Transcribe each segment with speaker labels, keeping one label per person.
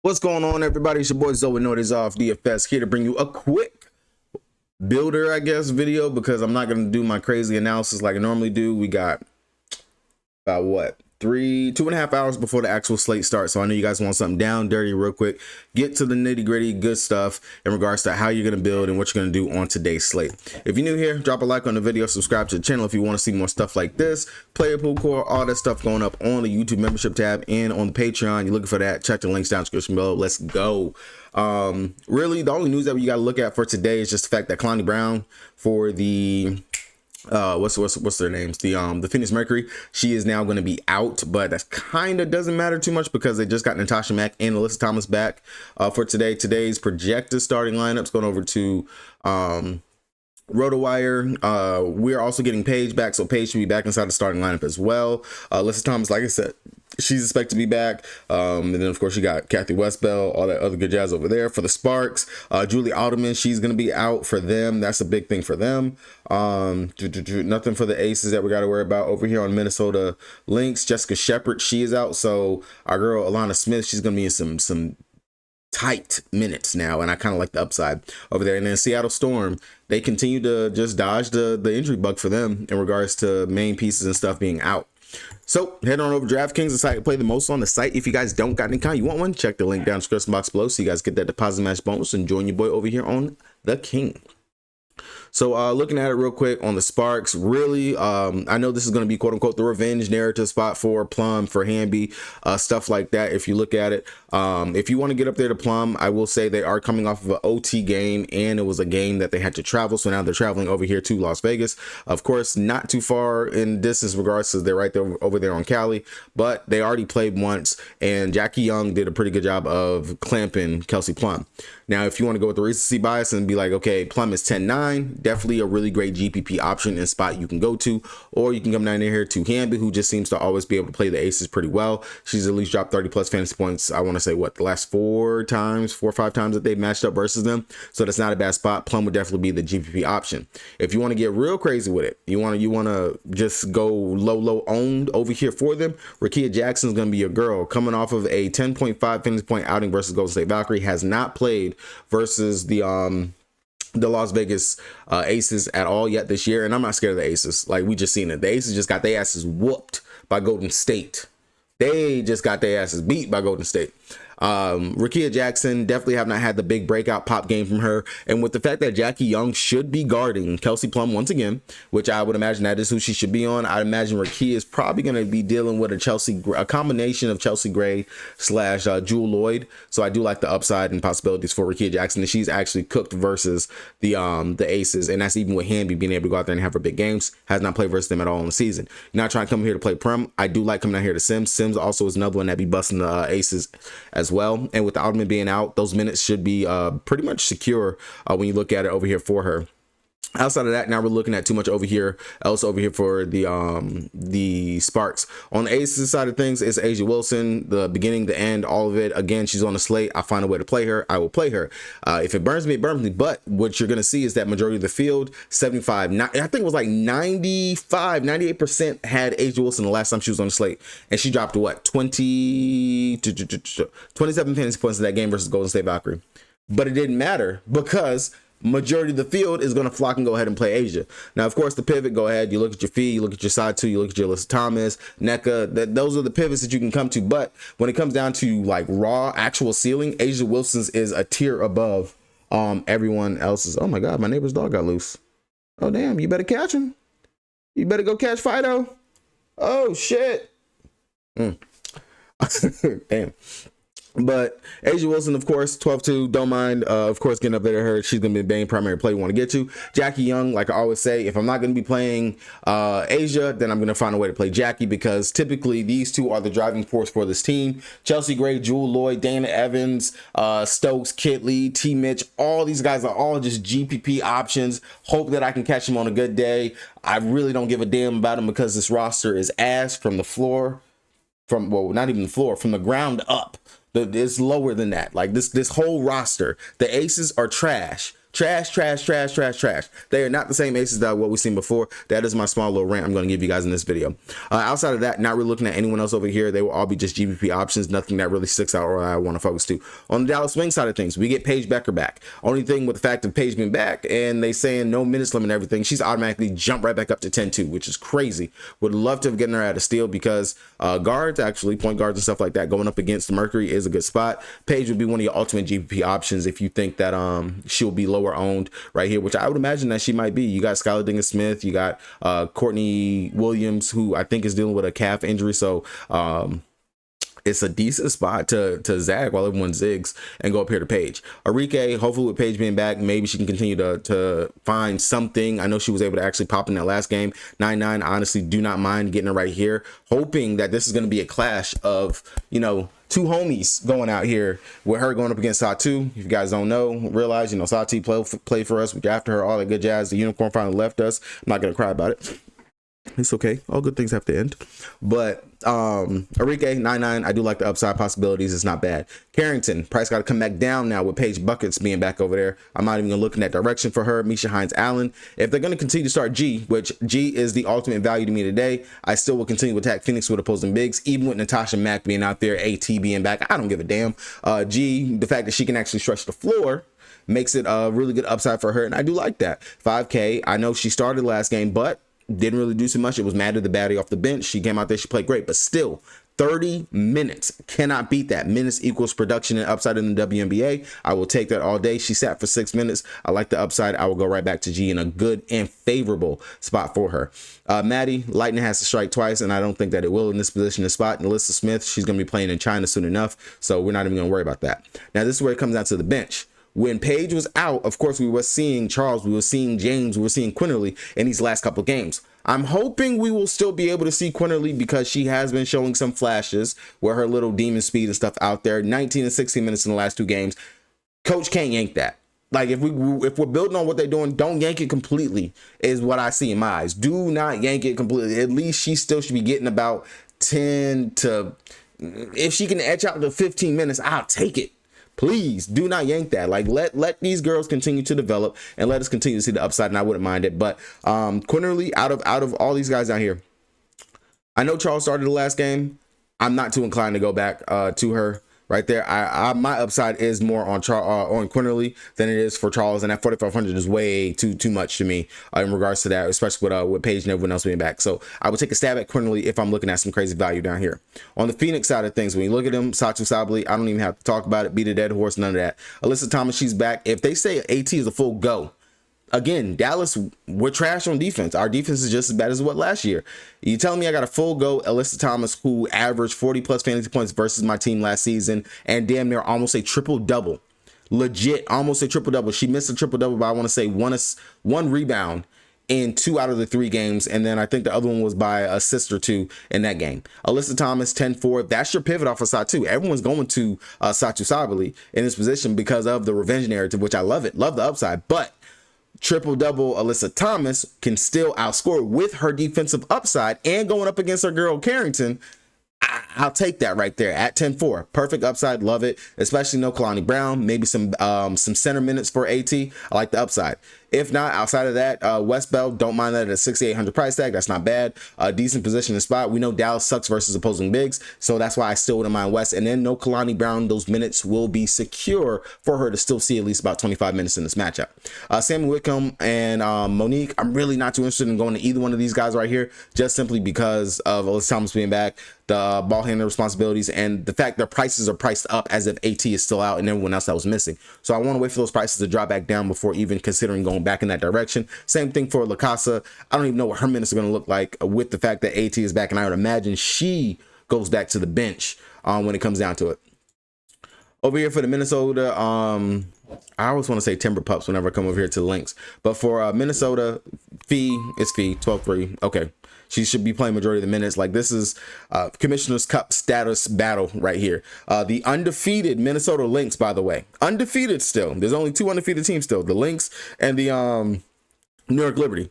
Speaker 1: What's going on, everybody? It's your boy Wnba Dfs here to bring you a quick builder, I guess, video, because I'm not going to do my crazy analysis like I normally do. We got about what, 2.5 hours before the actual slate starts, so I know you guys want something down dirty real quick. Get to the nitty-gritty good stuff in regards to how you're going to build and what you're going to do on today's slate. If you're new here, drop a like on the video, subscribe to the channel if you want to see more stuff like this, player pool core, all that stuff going up on the YouTube membership tab and on the Patreon. You're looking for that, check the links down in the description below. Let's go. Really, the only news that you got to look at for today is just the fact that Kalani Brown for the what's their names, the Phoenix Mercury, she is now going to be out, but that kind of doesn't matter too much because they just got Natasha Mack and Alyssa Thomas back for today's projected starting lineups. Going over to RotoWire, we're also getting Paige back, so Paige should be back inside the starting lineup as well. Alyssa Thomas, like I said, she's expected to be back. And then, of course, you got Kathy Westbell, all that other good jazz over there. For the Sparks, Julie Alderman, she's going to be out for them. That's a big thing for them. Nothing for the Aces that we got to worry about over here on Minnesota Lynx. Jessica Shepard, she is out. So our girl, Alana Smith, she's going to be in some tight minutes now, and I kind of like the upside over there. And then Seattle Storm, they continue to just dodge the injury bug for them in regards to main pieces and stuff being out. So head on over to DraftKings, the site to play the most on the site. If you guys don't got an account, you want one, check the link down in the description box below so you guys get that deposit match bonus and join your boy over here on the King. So looking at it real quick on the Sparks, really, I know this is going to be quote unquote the revenge narrative spot for Plum, for Wnba, stuff like that. If you look at it, if you want to get up there to Plum, I will say they are coming off of an OT game, and it was a game that they had to travel. So now they're traveling over here to Las Vegas. Of course, not too far in distance regards to they're right there over there on Cali, but they already played once, and Jackie Young did a pretty good job of clamping Kelsey Plum. Now, if you want to go with the recency bias and be like, okay, Plum is 10-9, definitely a really great GPP option and spot you can go to, or you can come down here to Wnba, who just seems to always be able to play the Aces pretty well. She's at least dropped 30 plus fantasy points. I want to say what, the last 4 or 5 times that they've matched up versus them. So that's not a bad spot. Plum would definitely be the GPP option. If you want to get real crazy with it, you want to just go low owned over here for them, Rickea Jackson's going to be your girl, coming off of a 10.5 fantasy point outing versus Golden State Valkyrie. Has not played versus the Las Vegas Aces at all yet this year, and I'm not scared of the Aces. Like, we just seen it. The Aces just got their asses whooped by Golden State. They just got their asses beat by Golden State. Rickea Jackson, definitely have not had the big breakout pop game from her, and with the fact that Jackie Young should be guarding Kelsey Plum once again, which I would imagine that is who she should be on, I'd imagine Rickea is probably going to be dealing with a combination of Chelsea Gray / Jewel Lloyd. So I do like the upside and possibilities for Rickea Jackson, and she's actually cooked versus the Aces, and that's even with Wnba being able to go out there and have her big games. Has not played versus them at all in the season. Not trying to come here to play Prem. I do like coming out here to Sims. Sims also is another one that be busting the Aces as well, and with the Alderman being out, those minutes should be pretty much secure when you look at it over here for her. Outside of that, now we're looking at too much over here for the Sparks. On the Aces side of things, it's A'ja Wilson, the beginning, the end, all of it. Again, she's on the slate. I find a way to play her, I will play her. If it burns me, it burns me. But what you're going to see is that majority of the field, 75, I think it was like 98% had A'ja Wilson the last time she was on the slate. And she dropped what, 27 fantasy points in that game versus Golden State Valkyrie. But it didn't matter because majority of the field is going to flock and go ahead and play A'ja. Now, of course, the pivot, go ahead. You look at your feed, you look at your side two, you look at your Alyssa Thomas, NECA. Those are the pivots that you can come to. But when it comes down to like raw actual ceiling, A'ja Wilson's is a tier above everyone else's. Oh my God, my neighbor's dog got loose. Oh damn, you better catch him. You better go catch Fido. Oh shit. Damn. But A'ja Wilson, of course, 12-2, don't mind, of course, getting up there to her. She's going to be the main primary play you want to get to. Jackie Young, like I always say, if I'm not going to be playing A'ja, then I'm going to find a way to play Jackie, because typically these two are the driving force for this team. Chelsea Gray, Jewel Lloyd, Dana Evans, Stokes, Kitley, T. Mitch, all these guys are all just GPP options. Hope that I can catch them on a good day. I really don't give a damn about them because this roster is ass from the floor, well, not even the floor, from the ground up. It's lower than that. Like this whole roster, the Aces are trash. Trash, trash, trash, trash, trash. They are not the same aces that what we've seen before. That is my small little rant I'm going to give you guys in this video. Outside of that, not really looking at anyone else over here. They will all be just GPP options. Nothing that really sticks out or I want to focus to. On the Dallas Wing side of things, we get Paige Becker back. Only thing with the fact of Paige being back and they saying no minutes limit and everything, she's automatically jumped right back up to 10-2, which is crazy. Would love to have gotten her at a steal because guards, actually point guards and stuff like that, going up against the Mercury is a good spot. Paige would be one of your ultimate GPP options if you think that she'll be lower owned right here, which I would imagine that she might be. You got Skylar Diggins-Smith, you got Courtney Williams, who I think is dealing with a calf injury, so it's a decent spot to zag while everyone zigs and go up here to Paige. Arike, hopefully with Paige being back, maybe she can continue to find something. I know she was able to actually pop in that last game. 9-9, honestly do not mind getting her right here, hoping that this is going to be a clash of, you know, two homies going out here with her going up against Satu. If you guys don't know, realize, you know, Satu played for us. We drafted her, all that good jazz. The unicorn finally left us. I'm not going to cry about it. It's okay. All good things have to end. But Arike, 9-9. I do like the upside possibilities. It's not bad. Carrington, price got to come back down now with Paige Buckets being back over there. I'm not even going to look in that direction for her. Misha Hines-Allen. If they're going to continue to start G, which G is the ultimate value to me today, I still will continue to attack Phoenix with opposing bigs, even with Natasha Mack being out there, AT being back. I don't give a damn. G, the fact that she can actually stretch the floor makes it a really good upside for her, and I do like that. 5K, I know she started last game, but didn't really do so much. It was Maddie the baddie off the bench. She came out there, she played great, but still 30 minutes, cannot beat that. Minutes equals production and upside in the WNBA. I will take that all day. She sat for 6 minutes. I like the upside. I will go right back to G in a good and favorable spot for her. Maddie, lightning has to strike twice, and I don't think that it will in this position and spot. And Alyssa Smith, she's going to be playing in China soon enough, so we're not even going to worry about that. Now this is where it comes down to the bench. When Paige was out, of course, we were seeing Charles, we were seeing James, we were seeing Quinterly in these last couple of games. I'm hoping we will still be able to see Quinterly because she has been showing some flashes with her little demon speed and stuff out there. 19 and 16 minutes in the last 2 games. Coach can't yank that. Like if we're building on what they're doing, don't yank it completely is what I see in my eyes. Do not yank it completely. At least she still should be getting about 10 to, if she can etch out to 15 minutes, I'll take it. Please do not yank that. Like let these girls continue to develop and let us continue to see the upside, and I wouldn't mind it. But Quinterly, out of all these guys out here, I know Charles started the last game. I'm not too inclined to go back to her right there. My upside is more on Quinterly than it is for Charles, and that 4,500 is way too much to me in regards to that, especially with Paige and everyone else being back. So I would take a stab at Quinterly if I'm looking at some crazy value down here. On the Phoenix side of things, when you look at him, Satu Sabali, I don't even have to talk about it, beat a dead horse, none of that. Alyssa Thomas, she's back. If they say AT is a full go, again, Dallas, we're trash on defense. Our defense is just as bad as what last year. You telling me I got a full go Alyssa Thomas, who averaged 40 plus fantasy points versus my team last season and damn near almost a triple double, legit almost a triple double. She missed a triple double by I want to say one rebound in 2 out of the 3 games, and then I think the other one was by a assist or 2 in that game. Alyssa Thomas, 10-4. That's your pivot off of Satu. Everyone's going to Satu Sabali in this position because of the revenge narrative, which I love it. Love the upside, but triple-double Alyssa Thomas can still outscore with her defensive upside and going up against her girl Carrington. I'll take that right there at 10-4. Perfect upside. Love it. Especially no Kalani Brown. Maybe some center minutes for AT. I like the upside. If not, outside of that, West Bell, don't mind that at a 6,800 price tag. That's not bad. Decent position and spot. We know Dallas sucks versus opposing bigs, so that's why I still wouldn't mind West. And then no Kalani Brown. Those minutes will be secure for her to still see at least about 25 minutes in this matchup. Sammy Whitcomb and Monique, I'm really not too interested in going to either one of these guys right here, just simply because of Alyssa Thomas being back, the ball handler responsibilities, and the fact their prices are priced up as if AT is still out and everyone else that was missing. So I want to wait for those prices to drop back down before even considering going back in that direction. Same thing for La Casa. I don't even know what her minutes are going to look like with the fact that AT is back, and I would imagine she goes back to the bench when it comes down to it. Over here for the Minnesota, I always want to say Timber Pups whenever I come over here to the links, but for Minnesota, it's fee 12-3. Okay, she should be playing majority of the minutes. Like, this is Commissioner's Cup status battle right here. The undefeated Minnesota Lynx, by the way, undefeated still. There's only 2 undefeated teams still, the Lynx and the New York Liberty.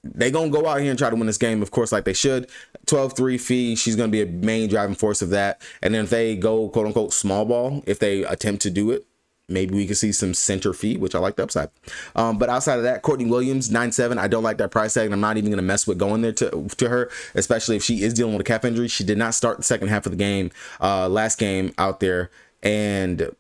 Speaker 1: They gonna go out here and try to win this game, of course, like they should. 12-3 fee. She's gonna be a main driving force of that. And then if they go quote unquote small ball, if they attempt to do it, maybe we could see some center fee, which I like the upside. But outside of that, Courtney Williams, 9.7. I don't like that price tag, and I'm not even going to mess with going there to her, especially if she is dealing with a calf injury. She did not start the second half of the game, last game out there, and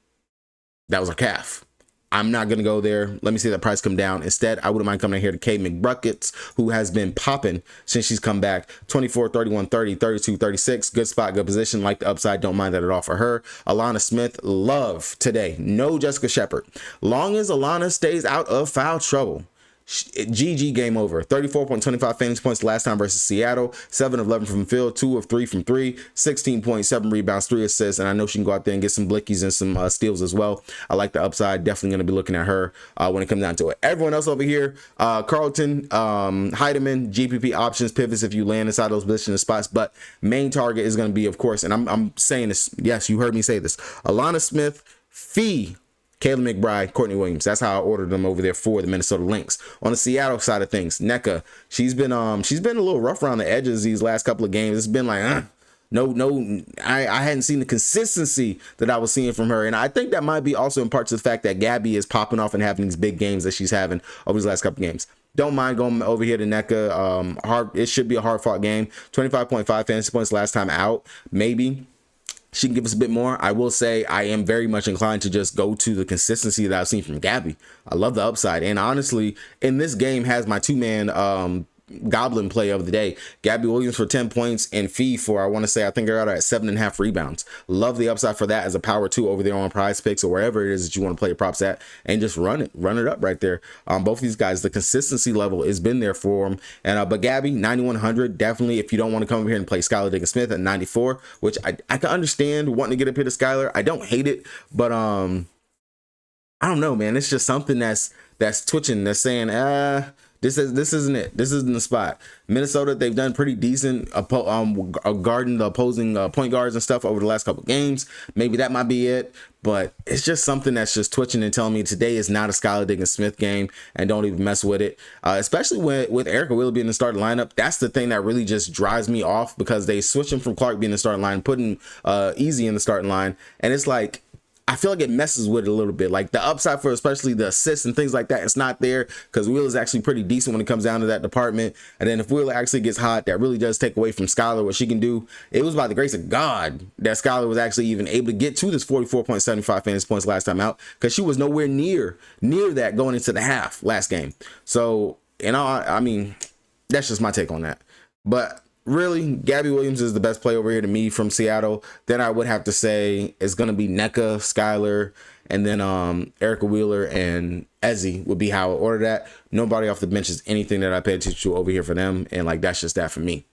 Speaker 1: that was her calf. I'm not going to go there. Let me see that price come down. Instead, I wouldn't mind coming in here to Kay McBuckets, who has been popping since she's come back. 24, 31, 30, 32, 36. Good spot, good position. Like the upside. Don't mind that at all for her. Alana Smith, love today. No Jessica Shepard. Long as Alana stays out of foul trouble, GG, game over. 34.25 fantasy points last time versus Seattle. 7 of 11 from field, 2 of 3 from 3, 16.7 rebounds, 3 assists, and I know she can go out there and get some blickies and some steals as well. I like the upside. Definitely going to be looking at her when it comes down to it. Everyone else over here, Carlton, Heidemann, GPP options, pivots if you land inside those position spots, but main target is going to be, of course, and I'm saying this, yes, you heard me say this, Alana Smith, fee Kayla McBride, Courtney Williams. That's how I ordered them over there for the Minnesota Lynx. On the Seattle side of things, Nneka, she's been a little rough around the edges these last couple of games. It's been like, I hadn't seen the consistency that I was seeing from her. And I think that might be also in part to the fact that Gabby is popping off and having these big games that she's having over these last couple of games. Don't mind going over here to Nneka. It should be a hard fought game. 25.5 fantasy points last time out. Maybe she can give us a bit more. I will say I am very much inclined to just go to the consistency that I've seen from Gabby. I love the upside. And honestly, in this game has my two-man goblin play of the day. Gabby Williams for 10 points and fee for, I think I got her at 7.5 rebounds. Love the upside for that as a power 2 over there on Prize Picks or wherever it is that you want to play your props at, and just run it up right there. Both of these guys, the consistency level has been there for them. And but Gabby, 9,100, definitely if you don't want to come over here and play Skylar Diggins-Smith at 94, which I can understand wanting to get up here to Skylar. I don't hate it, but I don't know, man. It's just something that's twitching, that's saying, This isn't it. This isn't the spot. Minnesota, they've done pretty decent guarding the opposing point guards and stuff over the last couple of games. Maybe that might be it, but it's just something that's just twitching and telling me today is not a Skylar Diggins-Smith game, and don't even mess with it. Especially with Erica Wheeler being in the starting lineup. That's the thing that really just drives me off, because they switching from Clark being in the starting line, putting Easy in the starting line, and it's like, I feel like it messes with it a little bit. Like the upside for especially the assists and things like that, it's not there, because Wheeler's actually pretty decent when it comes down to that department. And then if Wheeler actually gets hot, that really does take away from Skylar what she can do. It was by the grace of God that Skylar was actually even able to get to this 44.75 fantasy points last time out, because she was nowhere near that going into the half last game. So, I mean, that's just my take on that. But really, Gabby Williams is the best play over here to me from Seattle. Then I would have to say it's going to be Nneka, Skylar, and then Erica Wheeler and Ezzy would be how I order that. Nobody off the bench is anything that I pay attention to over here for them, and like that's just that for me.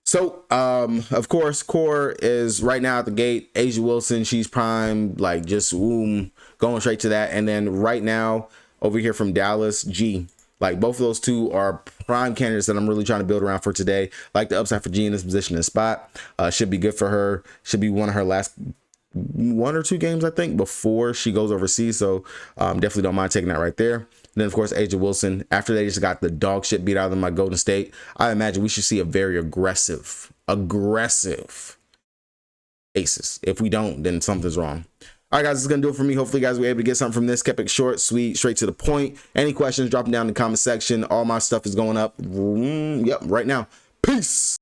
Speaker 1: So, of course, core is right now at the gate. A'ja Wilson, she's prime, like just going straight to that. And then right now over here from Dallas, G. Like both of those two are prime candidates that I'm really trying to build around for today. Like the upside for G in this position and spot. Should be good for her. Should be one of her last 1 or 2 games, I think, before she goes overseas. So definitely don't mind taking that right there. And then, of course, A'ja Wilson. After they just got the dog shit beat out of them by Golden State, I imagine we should see a very aggressive Aces. If we don't, then something's wrong. All right, guys, this is going to do it for me. Hopefully, you guys were able to get something from this. Kept it short, sweet, straight to the point. Any questions, drop them down in the comment section. All my stuff is going up right now. Peace.